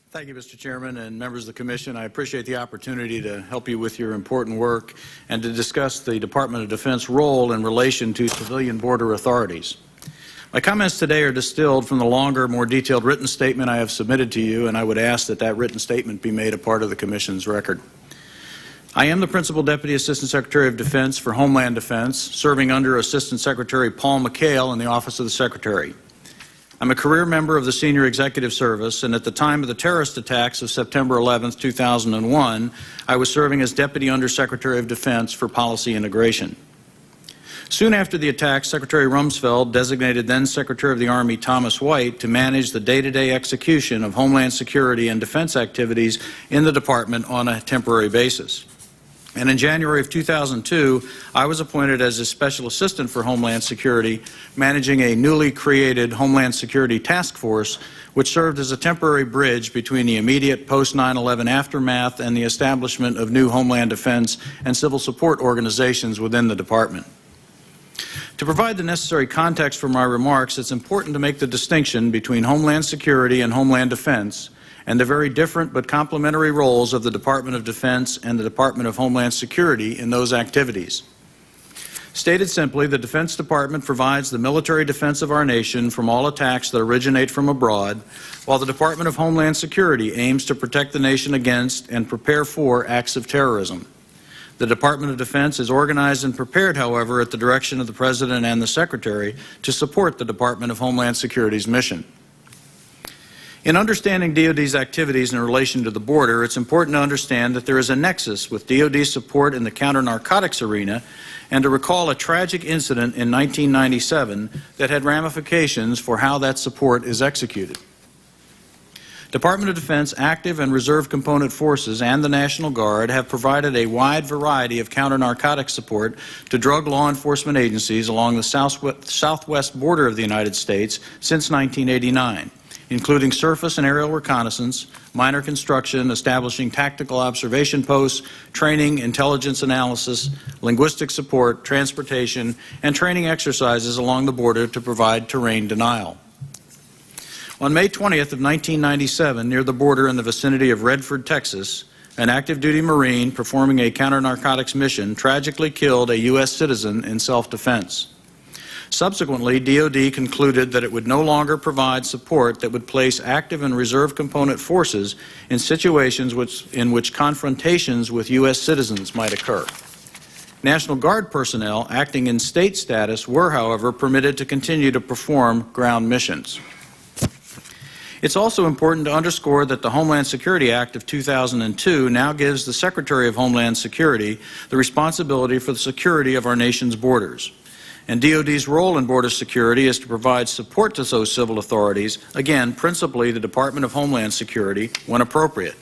Thank you, Mr. Chairman and members of the Commission. I appreciate the opportunity to help you with your important work and to discuss the Department of Defense role in relation to civilian border authorities. My comments today are distilled from the longer, more detailed written statement I have submitted to you, and I would ask that that written statement be made a part of the Commission's record. I am the Principal Deputy Assistant Secretary of Defense for Homeland Defense, serving under Assistant Secretary Paul McHale in the Office of the Secretary. I'm a career member of the Senior Executive Service, and at the time of the terrorist attacks of September 11, 2001, I was serving as Deputy Undersecretary of Defense for Policy Integration. Soon after the attack, Secretary Rumsfeld designated then Secretary of the Army Thomas White to manage the day-to-day execution of Homeland Security and defense activities in the Department on a temporary basis. And in January of 2002, I was appointed as a Special Assistant for Homeland Security, managing a newly created Homeland Security Task Force, which served as a temporary bridge between the immediate post-9/11 aftermath and the establishment of new Homeland Defense and civil support organizations within the Department. To provide the necessary context for my remarks, it's important to make the distinction between Homeland Security and Homeland Defense and the very different but complementary roles of the Department of Defense and the Department of Homeland Security in those activities. Stated simply, the Defense Department provides the military defense of our nation from all attacks that originate from abroad, while the Department of Homeland Security aims to protect the nation against and prepare for acts of terrorism. The Department of Defense is organized and prepared, however, at the direction of the President and the Secretary to support the Department of Homeland Security's mission. In understanding DoD's activities in relation to the border, it's important to understand that there is a nexus with DoD's support in the counter-narcotics arena and to recall a tragic incident in 1997 that had ramifications for how that support is executed. Department of Defense active and reserve component forces and the National Guard have provided a wide variety of counter-narcotics support to drug law enforcement agencies along the southwest border of the United States since 1989. Including surface and aerial reconnaissance, minor construction, establishing tactical observation posts, training, intelligence analysis, linguistic support, transportation, and training exercises along the border to provide terrain denial. On May 20th of 1997, near the border in the vicinity of Redford, Texas, an active-duty Marine performing a counter-narcotics mission tragically killed a U.S. citizen in self-defense. Subsequently, DoD concluded that it would no longer provide support that would place active and reserve component forces in situations in which confrontations with U.S. citizens might occur. National Guard personnel acting in state status were, however, permitted to continue to perform ground missions. It's also important to underscore that the Homeland Security Act of 2002 now gives the Secretary of Homeland Security the responsibility for the security of our nation's borders. And DoD's role in border security is to provide support to those civil authorities, again, principally the Department of Homeland Security, when appropriate.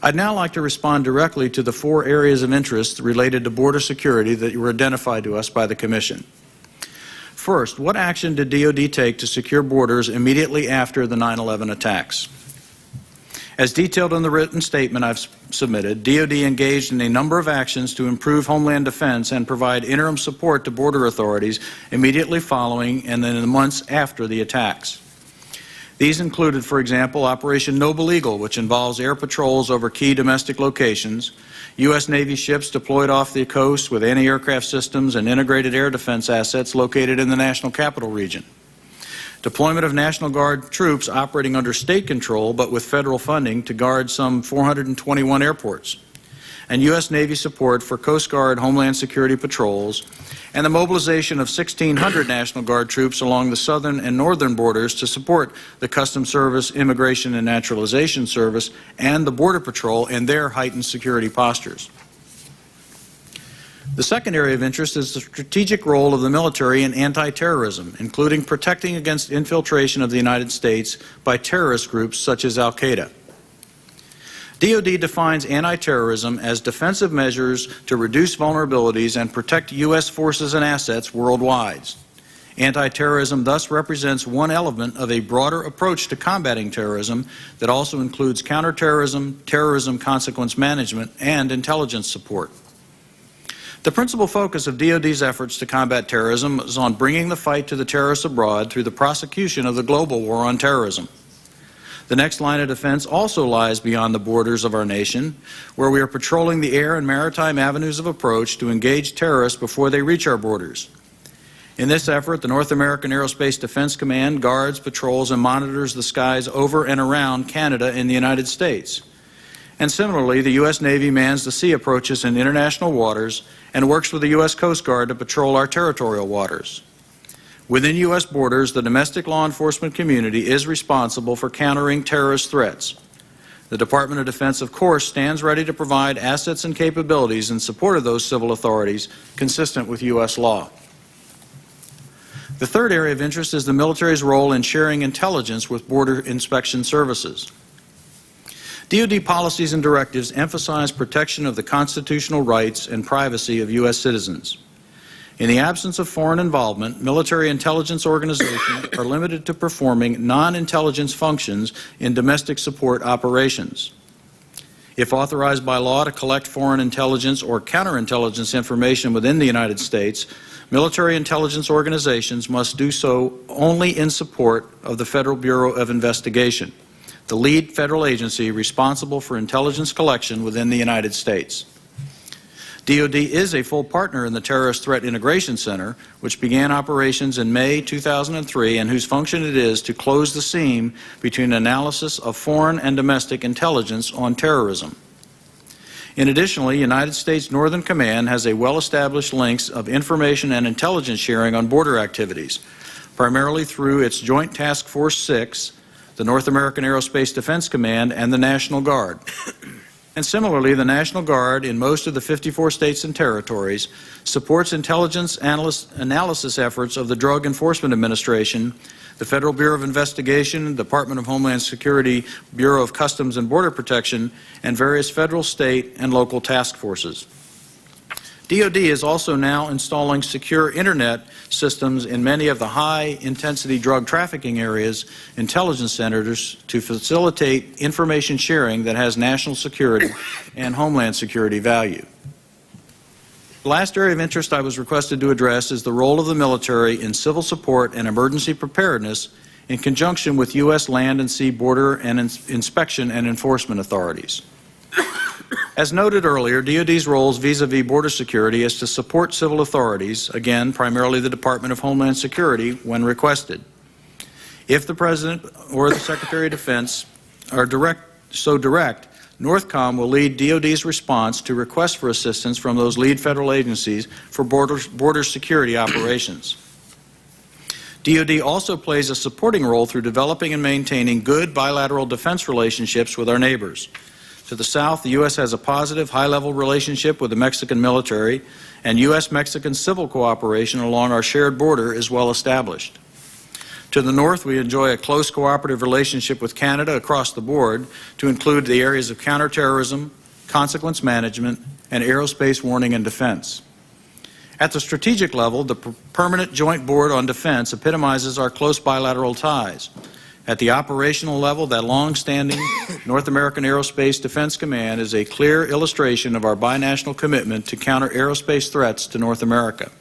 I'd now like to respond directly to the 4 areas of interest related to border security that were identified to us by the Commission. First, what action did DoD take to secure borders immediately after the 9/11 attacks? As detailed in the written statement I've submitted, DoD engaged in a number of actions to improve Homeland Defense and provide interim support to border authorities immediately following and then in the months after the attacks. These included, for example, Operation Noble Eagle, which involves air patrols over key domestic locations, U.S. Navy ships deployed off the coast with anti-aircraft systems and integrated air defense assets located in the National Capital Region. Deployment of National Guard troops operating under state control but with federal funding to guard some 421 airports, and U.S. Navy support for Coast Guard Homeland Security patrols, and the mobilization of 1,600 National Guard troops along the southern and northern borders to support the Customs Service, Immigration and Naturalization Service, and the Border Patrol in their heightened security postures. The second area of interest is the strategic role of the military in anti-terrorism, including protecting against infiltration of the United States by terrorist groups such as Al-Qaeda. DoD defines anti-terrorism as defensive measures to reduce vulnerabilities and protect U.S. forces and assets worldwide. Anti-terrorism thus represents one element of a broader approach to combating terrorism that also includes counterterrorism, terrorism consequence management, and intelligence support. The principal focus of DoD's efforts to combat terrorism is on bringing the fight to the terrorists abroad through the prosecution of the global war on terrorism. The next line of defense also lies beyond the borders of our nation, where we are patrolling the air and maritime avenues of approach to engage terrorists before they reach our borders. In this effort, the North American Aerospace Defense Command guards, patrols, and monitors the skies over and around Canada and the United States. And similarly, the U.S. Navy mans the sea approaches in international waters and works with the U.S. Coast Guard to patrol our territorial waters. Within U.S. borders, the domestic law enforcement community is responsible for countering terrorist threats. The Department of Defense, of course, stands ready to provide assets and capabilities in support of those civil authorities consistent with U.S. law. The third area of interest is the military's role in sharing intelligence with border inspection services. DoD policies and directives emphasize protection of the constitutional rights and privacy of U.S. citizens. In the absence of foreign involvement, military intelligence organizations are limited to performing non-intelligence functions in domestic support operations. If authorized by law to collect foreign intelligence or counterintelligence information within the United States, military intelligence organizations must do so only in support of the Federal Bureau of Investigation, the lead federal agency responsible for intelligence collection within the United States. DoD is a full partner in the Terrorist Threat Integration Center, which began operations in May 2003 and whose function it is to close the seam between analysis of foreign and domestic intelligence on terrorism. Additionally, United States Northern Command has a well-established links of information and intelligence sharing on border activities, primarily through its Joint Task Force 6, the North American Aerospace Defense Command, and the National Guard. And similarly, the National Guard in most of the 54 states and territories supports intelligence analysis efforts of the Drug Enforcement Administration, the Federal Bureau of Investigation, Department of Homeland Security, Bureau of Customs and Border Protection, and various federal, state, and local task forces. DoD is also now installing secure internet systems in many of the high-intensity drug trafficking areas, intelligence centers, to facilitate information sharing that has national security and homeland security value. The last area of interest I was requested to address is the role of the military in civil support and emergency preparedness in conjunction with U.S. land and sea border and inspection and enforcement authorities. As noted earlier, DoD's roles vis-a-vis border security is to support civil authorities, again, primarily the Department of Homeland Security, when requested. If the President or the Secretary of Defense are direct, NORTHCOM will lead DoD's response to requests for assistance from those lead federal agencies for border security operations. DoD also plays a supporting role through developing and maintaining good bilateral defense relationships with our neighbors. To the south, the U.S. has a positive, high-level relationship with the Mexican military, and U.S.-Mexican civil cooperation along our shared border is well established. To the north, we enjoy a close cooperative relationship with Canada across the board, to include the areas of counterterrorism, consequence management, and aerospace warning and defense. At the strategic level, the Permanent Joint Board on Defense epitomizes our close bilateral ties. At the operational level, that long-standing North American Aerospace Defense Command is a clear illustration of our binational commitment to counter aerospace threats to North America.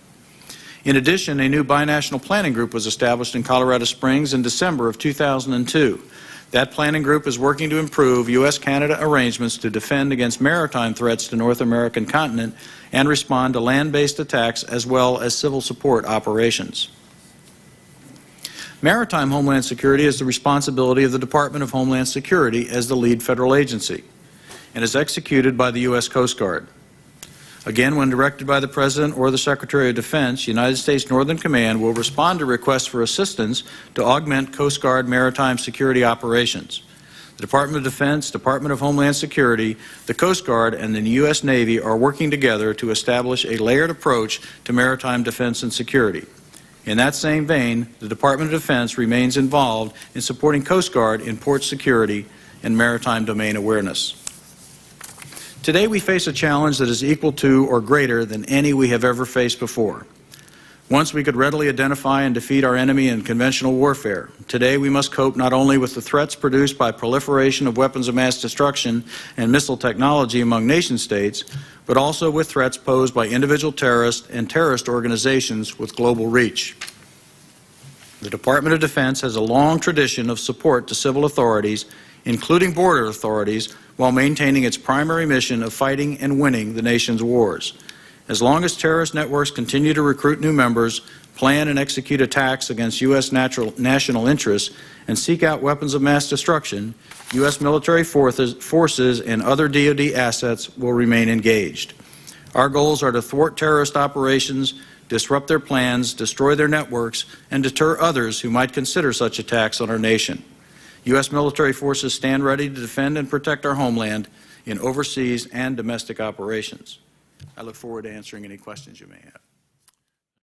In addition, a new binational planning group was established in Colorado Springs in December of 2002. That planning group is working to improve U.S.-Canada arrangements to defend against maritime threats to North American continent and respond to land-based attacks as well as civil support operations. Maritime Homeland Security is the responsibility of the Department of Homeland Security as the lead federal agency and is executed by the U.S. Coast Guard. Again, when directed by the President or the Secretary of Defense, United States Northern Command will respond to requests for assistance to augment Coast Guard maritime security operations. The Department of Defense, Department of Homeland Security, the Coast Guard, and the U.S. Navy are working together to establish a layered approach to maritime defense and security. In that same vein, the Department of Defense remains involved in supporting Coast Guard in port security and maritime domain awareness. Today we face a challenge that is equal to or greater than any we have ever faced before. Once we could readily identify and defeat our enemy in conventional warfare. Today we must cope not only with the threats produced by proliferation of weapons of mass destruction and missile technology among nation states, but also with threats posed by individual terrorists and terrorist organizations with global reach. The Department of Defense has a long tradition of support to civil authorities, including border authorities, while maintaining its primary mission of fighting and winning the nation's wars. As long as terrorist networks continue to recruit new members, plan and execute attacks against U.S. national interests, and seek out weapons of mass destruction, U.S. military forces and other DoD assets will remain engaged. Our goals are to thwart terrorist operations, disrupt their plans, destroy their networks, and deter others who might consider such attacks on our nation. U.S. military forces stand ready to defend and protect our homeland in overseas and domestic operations. I look forward to answering any questions you may have.